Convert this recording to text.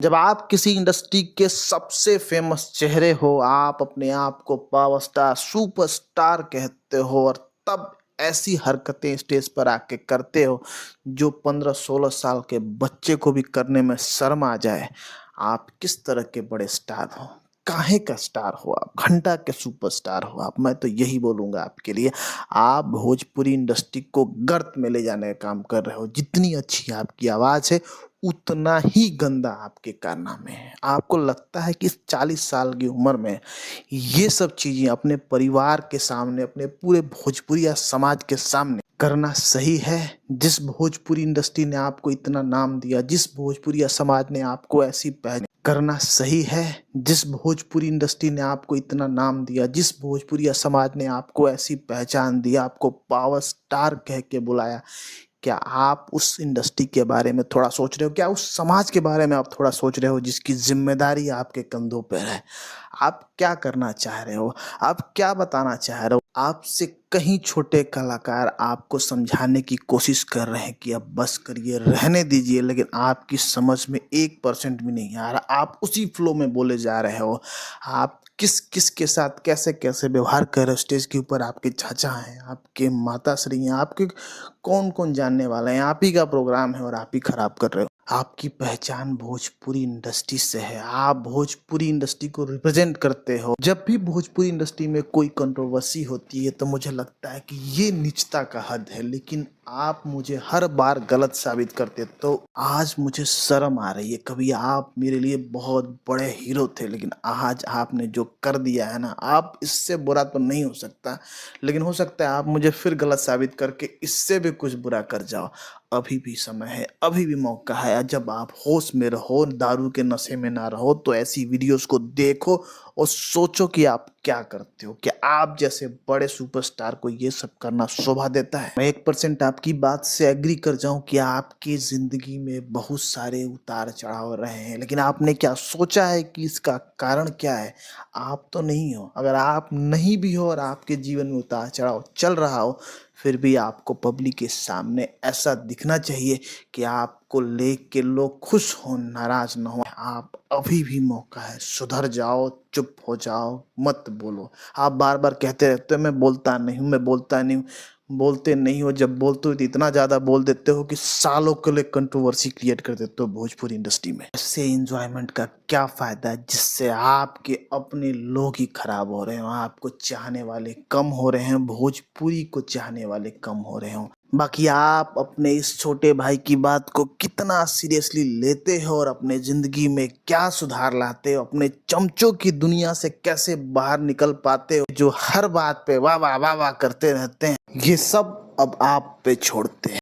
जब आप किसी इंडस्ट्री के सबसे फेमस चेहरे हो, आप अपने आप को पावर स्टार, सुपरस्टार कहते हो और तब ऐसी हरकतें स्टेज पर आके करते हो जो 15-16 साल के बच्चे को भी करने में शर्म आ जाए। आप किस तरह के बड़े स्टार हो? काहे का स्टार हो आप? घंटा के सुपरस्टार हो आप। मैं तो यही बोलूँगा आपके लिए। आप भोजपुरी इंडस्ट्री को गर्त में ले जाने का काम कर रहे हो। जितनी अच्छी आपकी आवाज़ है, उतना ही गंदा आपके कारनामे हैं। आपको लगता है कि इस 40 साल की उम्र में ये सब चीज़ें अपने परिवार के सामने, अपने पूरे भोजपुरिया समाज के सामने करना सही है? जिस भोजपुरी इंडस्ट्री ने आपको इतना नाम दिया, जिस भोजपुरिया समाज ने आपको ऐसी पहचान करना सही है? जिस भोजपुरी इंडस्ट्री ने आपको इतना नाम दिया, जिस भोजपुरिया समाज ने आपको ऐसी पहचान दी, आपको पावर स्टार कह के बुलाया, क्या आप उस इंडस्ट्री के बारे में थोड़ा सोच रहे हो? क्या उस समाज के बारे में आप थोड़ा सोच रहे हो जिसकी ज़िम्मेदारी आपके कंधों पर है? आप क्या करना चाह रहे हो? आप क्या बताना चाह रहे हो? आपसे कहीं छोटे कलाकार आपको समझाने की कोशिश कर रहे हैं कि अब बस करिए, रहने दीजिए, लेकिन आपकी समझ में 1% भी नहीं आ रहा। आप उसी फ्लो में बोले जा रहे हो। आप किस-किस के साथ कैसे-कैसे व्यवहार कर रहे हो स्टेज के ऊपर। आपके चाचा हैं, आपके माताश्री हैं, आपके कौन-कौन जानने वाला है? आप ही का प्रोग्राम है और आप ही खराब कर रहे हो। आपकी पहचान भोजपुरी इंडस्ट्री से है। आप भोजपुरी इंडस्ट्री को रिप्रेजेंट करते हो। जब भी भोजपुरी इंडस्ट्री में कोई कंट्रोवर्सी होती है तो मुझे लगता है कि ये नीचता का हद है, लेकिन आप मुझे हर बार गलत साबित करते, तो आज मुझे शर्म आ रही है। कभी आप मेरे लिए बहुत बड़े हीरो थे, लेकिन आज आपने जो कर दिया है ना, आप इससे बुरा तो नहीं हो सकता, लेकिन हो सकता है आप मुझे फिर गलत साबित करके इससे भी कुछ बुरा कर जाओ। अभी भी समय है, अभी भी मौका है। जब आप होश में रहो, दारू के नशे में ना रहो, तो ऐसी वीडियोस को देखो और सोचो कि आप क्या करते हो। क्या आप जैसे बड़े सुपरस्टार को ये सब करना शोभा देता है? मैं 1% आपकी बात से एग्री कर जाऊं कि आपकी जिंदगी में बहुत सारे उतार चढ़ाव रहे हैं, लेकिन आपने क्या सोचा है कि इसका कारण क्या है? आप तो नहीं हो। अगर आप नहीं भी हो और आपके जीवन में उतार चढ़ाव चल रहा हो, फिर भी आपको पब्लिक के सामने ऐसा दिखना चाहिए कि आपको लेख के लोग खुश हों, नाराज ना हो। आप अभी भी मौका है, सुधर जाओ, चुप हो जाओ, मत बोलो। आप बार बार कहते रहते हो मैं बोलता नहीं हूँ, मैं बोलता नहीं हूँ। बोलते नहीं हो, जब बोलते हो तो इतना ज़्यादा बोल देते हो कि सालों के लिए कंट्रोवर्सी क्रिएट कर देते हो भोजपुरी इंडस्ट्री में। इससे एंजॉयमेंट का क्या फ़ायदा है जिससे आपके अपने लोग ही खराब हो रहे हो, आपको चाहने वाले कम हो रहे हैं, भोजपुरी को चाहने वाले कम हो रहे हो। बाकी आप अपने इस छोटे भाई की बात को कितना सीरियसली लेते हो और अपने ज़िंदगी में क्या सुधार लाते हो, अपने चमचों की दुनिया से कैसे बाहर निकल पाते हो, जो हर बात पे वाह वाह वाह वाह करते रहते हैं, ये सब अब आप पे छोड़ते हैं।